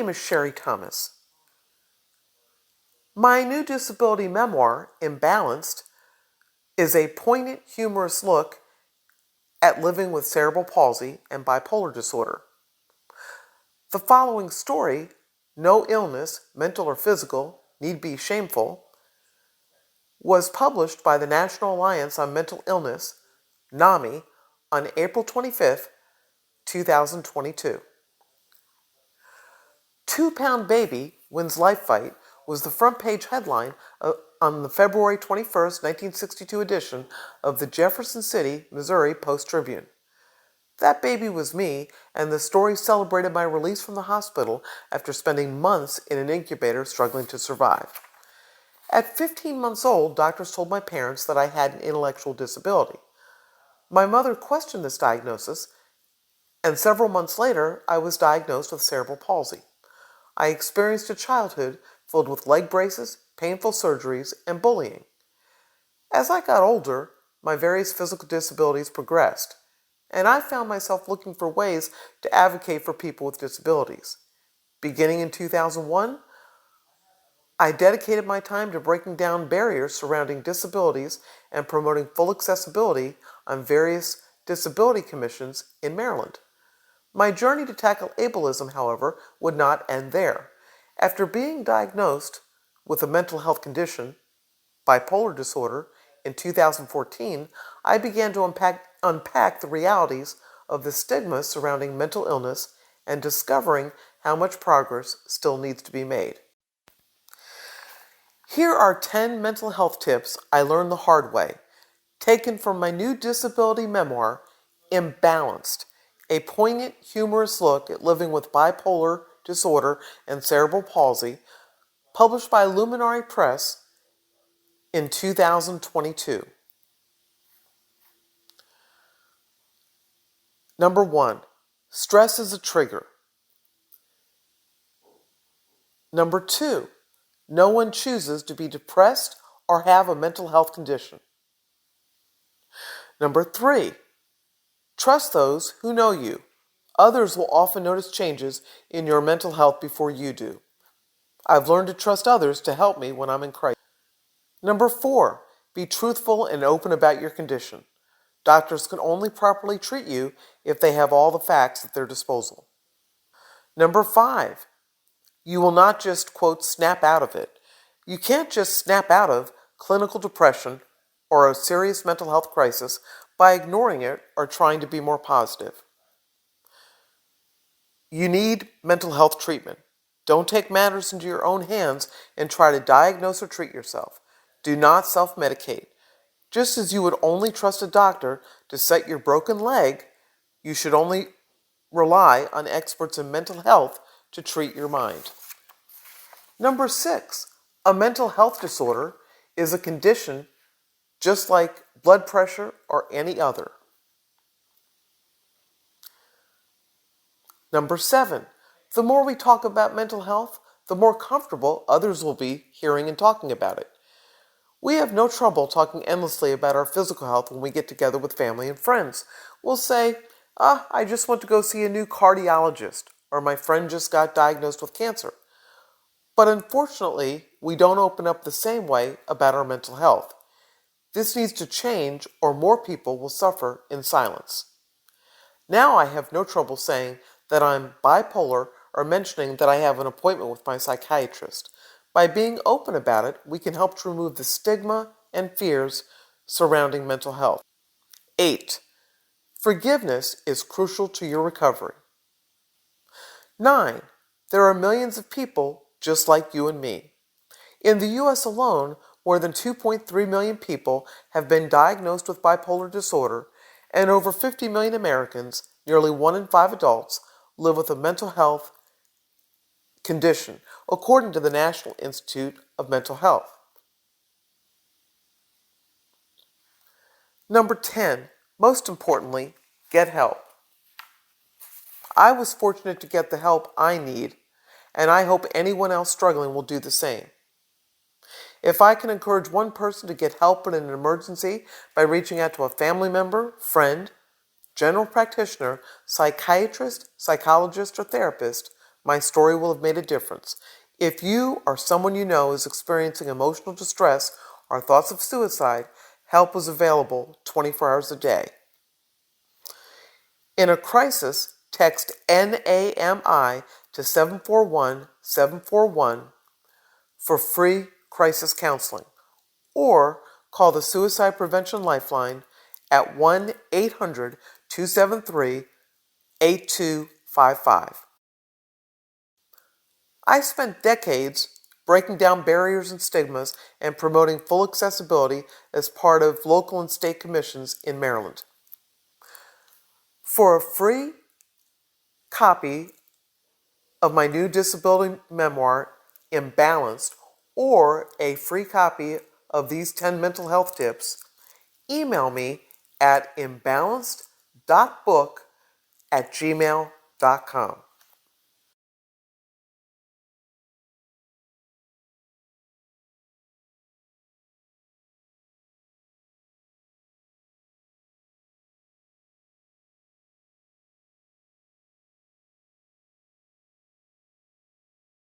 name is Sheri Thomas. My new disability memoir, Imbalanced, is a poignant, humorous look at living with cerebral palsy and bipolar disorder. The following story, no illness, mental or physical, need be shameful, was published by the National Alliance on Mental Illness, NAMI, on April 25th, 2022. 2-pound baby wins life fight was the front page headline on the February 21st, 1962 edition of the Jefferson City, Missouri Post-Tribune. That baby was me, and the story celebrated my release from the hospital after spending months in an incubator struggling to survive. At 15 months old, doctors told my parents that I had an intellectual disability. My mother questioned this diagnosis, and several months later, I was diagnosed with cerebral palsy. I experienced a childhood filled with leg braces, painful surgeries, and bullying. As I got older, my various physical disabilities progressed, and I found myself looking for ways to advocate for people with disabilities. Beginning in 2001, I dedicated my time to breaking down barriers surrounding disabilities and promoting full accessibility on various disability commissions in Maryland. My journey to tackle ableism, however, would not end there. After being diagnosed with a mental health condition, bipolar disorder, in 2014, I began to unpack the realities of the stigmas surrounding mental illness and discovering how much progress still needs to be made. Here are 10 mental health tips I learned the hard way, taken from my new disability memoir, Imbalanced, a poignant, humorous look at living with bipolar disorder and cerebral palsy, published by Luminary Press in 2022. Number 1, stress is a trigger. Number 2, no one chooses to be depressed or have a mental health condition. Number 3, trust those who know you. Others will often notice changes in your mental health before you do. I've learned to trust others to help me when I'm in crisis. Number 4, be truthful and open about your condition. Doctors can only properly treat you if they have all the facts at their disposal. Number 5, you will not just, quote, snap out of it. You can't just snap out of clinical depression or a serious mental health crisis by ignoring it or trying to be more positive. You need mental health treatment. Don't take matters into your own hands and try to diagnose or treat yourself. Do not self-medicate. Just as you would only trust a doctor to set your broken leg, you should only rely on experts in mental health to treat your mind. Number 6, a mental health disorder is a condition just like blood pressure or any other. Number 7, the more we talk about mental health, the more comfortable others will be hearing and talking about it. We have no trouble talking endlessly about our physical health when we get together with family and friends. We'll say, I just went to go see a new cardiologist, or my friend just got diagnosed with cancer. But unfortunately, we don't open up the same way about our mental health. This needs to change, or more people will suffer in silence. Now I have no trouble saying that I'm bipolar or mentioning that I have an appointment with my psychiatrist. By being open about it, we can help to remove the stigma and fears surrounding mental health. 8, forgiveness is crucial to your recovery. 9, there are millions of people just like you and me. In the U.S. alone, more than 2.3 million people have been diagnosed with bipolar disorder, and over 50 million Americans, nearly 1 in 5 adults, live with a mental health condition, according to the National Institute of Mental Health. Number 10, most importantly, get help. I was fortunate to get the help I need, and I hope anyone else struggling will do the same. If I can encourage one person to get help in an emergency by reaching out to a family member, friend, general practitioner, psychiatrist, psychologist, or therapist, my story will have made a difference. If you or someone you know is experiencing emotional distress or thoughts of suicide, help is available 24 hours a day. In a crisis, text NAMI to 741-741 for free crisis counseling, or call the Suicide Prevention Lifeline at 1-800-273-8255. I spent decades breaking down barriers and stigmas and promoting full accessibility as part of local and state commissions in Maryland. For a free copy of my new disability memoir, Imbalanced, or a free copy of these 10 mental health tips, email me at imbalanced.book@gmail.com.